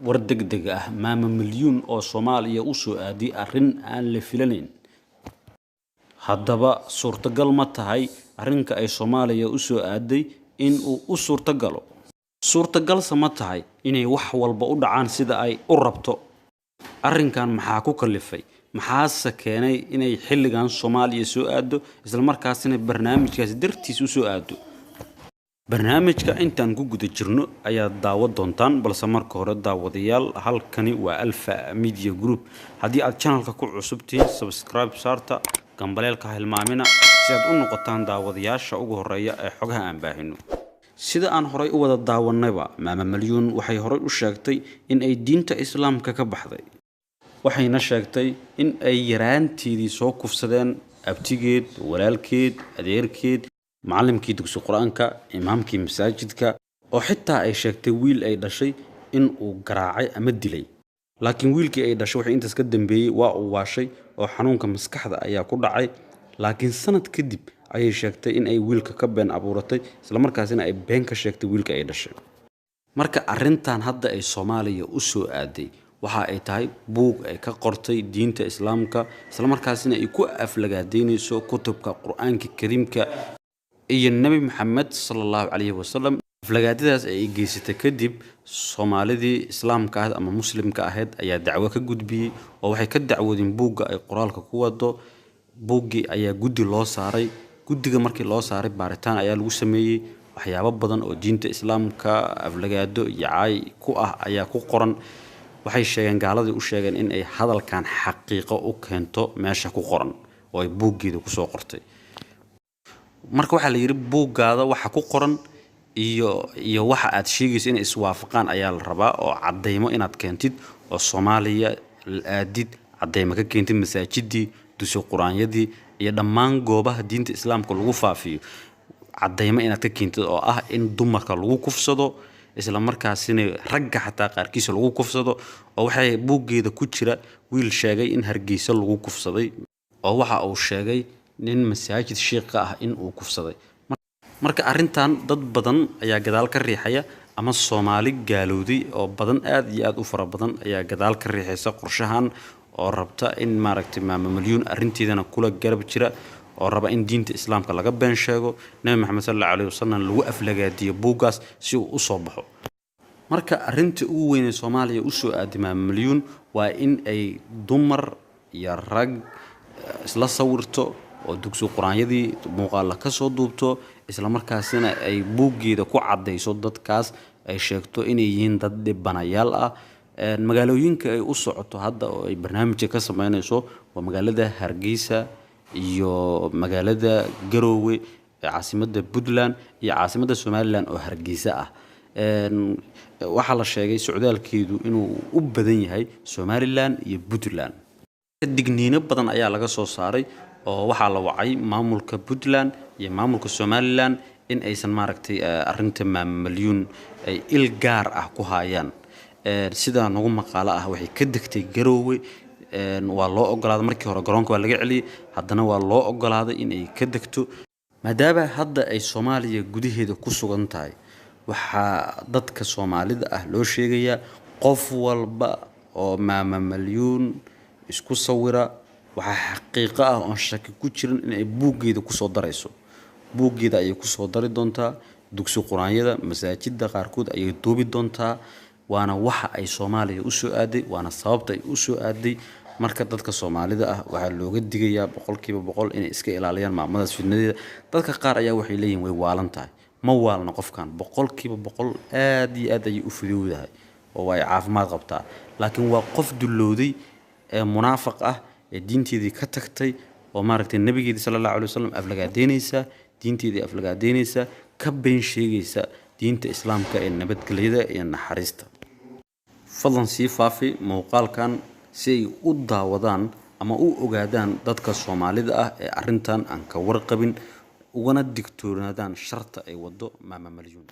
war degdeg ah maama milyuun oo Soomaaliya u soo aaday arrin aan la filanayn. Haddaba suurtagal ma tahay arrinka ay Soomaaliya u soo aaday in uu u suurtagalo? Suurtagal sama tahay inay wax walba u dhacaan sida ay u rabto? Arrinkan maxaa ku kalifay? Maxaase keenay inay xilligan Soomaaliya soo aado isla markaasina barnaamijkaas dartiis u soo aado? barnaamijka intaan ku guda jirno ayaa daawad doontaan, balse marka hore daawadayaal, halkani waa Alpha Media Group. haddii aad channelka ku cusubtiin, subscribe saarta, gambaleelka hilmaamina si aad u noqotaan daawadayaasha ugu horeeya ee xogaha aan baahino. sida aan horay u wada daawanayba, maama milyuun waxay horay u sheegtay in ay diinta islaamka ka baxday. waxayna sheegtay in ay yaraanteedii soo kufsadeen abtigeed, walaalkeed, adeerkeed, macallimkii dugsi quraanka, imaamkii masaajidka, oo xitaa ay sheegtay wiil ay dhashay in uu garaacay ama dilay. laakiin wiilkii ay dhashay wixii intaas ka dambeeyay waa uu waashay oo xanuunka maskaxda ayaa ku dhacay. laakiin sanad kadib ayay sheegtay in ay wiilka ka been abuuratay, isla markaasina ay been ka sheegtay wiilka ay dhashay. marka arrintan hadda ay Soomaaliya u soo aaday waxa ay tahay buug ay ka qortay diinta islaamka, isla markaasina ay ku aflagaadeynayso kutubka quraanka kariimka iyo Nabi Muhammad sallallahu alayhi wasallam. aflagaadadaas ay geysatay kadib, Soomaalidii islaamka ah ama muslimka ahayd ayaa dacwo ka gudbiyay oo waxay ka dacwadeen buugga ay qoraalka ku wado. buuggii ayaa guddi loo saaray. guddiga markii loo saaray baaritaan ayaa lagu sameeyay. waxyaabo badan oo diinta islaamka aflagaado iyo caay ku ah ayaa ku qoran. waxay sheegeen, gaaladii u sheegeen in ay hadalkan xaqiiqo u keento meesha ku qoran oo ay buuggeeda ku soo qortay. marka waxa la yiri buuggaada waxa ku qoran iyo waxa aad sheegayso in iswaafaqaan ayaa la rabaa, oo cadeymo inaad keentid oo Soomaaliya aadid cadeymo ka keentid masaajidii, dugsi quraanyadii iyo dhammaan goobaha diinta islaamka lagu faafiyo. cadeymo inaad ka keentid oo ah in dumarka lagu kufsado, isla markaasina ragga xataa qaarkiisa lagu kufsado. oo waxay buuggeeda ku jira wiil sheegay in Hargeysa lagu kufsaday, oo waxa uu sheegay nin masaajid sheekh ah in uu kufsaday. marka arrintan dad badan ayaa gadaal ka riixaya, ama Soomaali gaalowday oo badan aad iyo aad u fara badan ayaa gadaal ka riixaysa qorshahan, oo rabta in maaragtay maama milyuun arrinteedana kula garab jira, oo raba in diinta islaamka laga been sheego, Nabi Muhammad sallallahu alayhi wasallam lagu aflagaadiyo buuggaas si uu u soo baxo. marka arrinta ugu weyn ee Soomaaliya u soo aaday maama milyuun waa in ay dumar iyo rag isla sawirto oo dugsi quraanyadii muuqaal ka soo duubto, isla markaasina ay buuggeeda ku cadeyso dadkaas, ay sheegto inay yihiin dad dhibanayaal ah. magaalooyinka ay u socoto hadda oo ay barnaamijka ka sameynayso waa magaalada Hargeysa iyo magaalada Garowe ee caasimadda Puntland iyo caasimadda Somaliland oo Hargeysa ah. waxa la sheegay socdaalkeedu inuu u badan yahay Somaliland iyo Puntland. digniino badan ayaa laga soo saaray oo waxa la wacay maamulka Puntland iyo maamulka Somaliland in aysan maaragtay arrinta maama milyuun ay il gaar ah ku hayaan. sida nagu maqaalo ah waxay ka degtay Garowe. waa loo ogolaaday markii hore garoonka waa laga celiyay, haddana waa loo ogolaaday in ay ka degto. maadaama hadda ay Soomaaliya gudaheeda ku sugan tahay, waxaa dadka Soomaalida ah loo sheegayaa qof walba oo maama milyuun isku sawira waxa xaqiiqo ah oo shaki ku jirin in ay buuggeeda ku soo darayso. buuggeeda ayay ku soo dari doontaa, dugsi quraanyada, masaajidda qaarkood ayay duubi doontaa. waana waxa ay Soomaaliya u soo aaday, waana sababta ay u soo aaday. marka dadka Soomaalida ah waxa looga digayaa 100% inay iska ilaaliyaan maamadaas fidnadeeda. dadka qaar ayaa waxay leeyihiin way waalan tahay. ma waalna qofkan, 100% aad iyo aad ayay u fidowdahay oo way caafimaad qabtaa. laakiin waa qof dulowday ee munaafiq ah ee diinteedii ka tagtay, oo maaragtay nabigeedii sallallahu alayhi wasallam aflagaadeynaysa, diinteedii aflagaadeynaysa, ka been sheegaysa diinta islaamka ee nabadgelyada iyo naxariista. fadlan sii faafi muuqaalkan si ay u daawadaan ama u ogaadaan dadka Soomaalida ah ee arrintan aan ka warqabin, ugana digtoonaadaan sharta ay wado maama milyuun.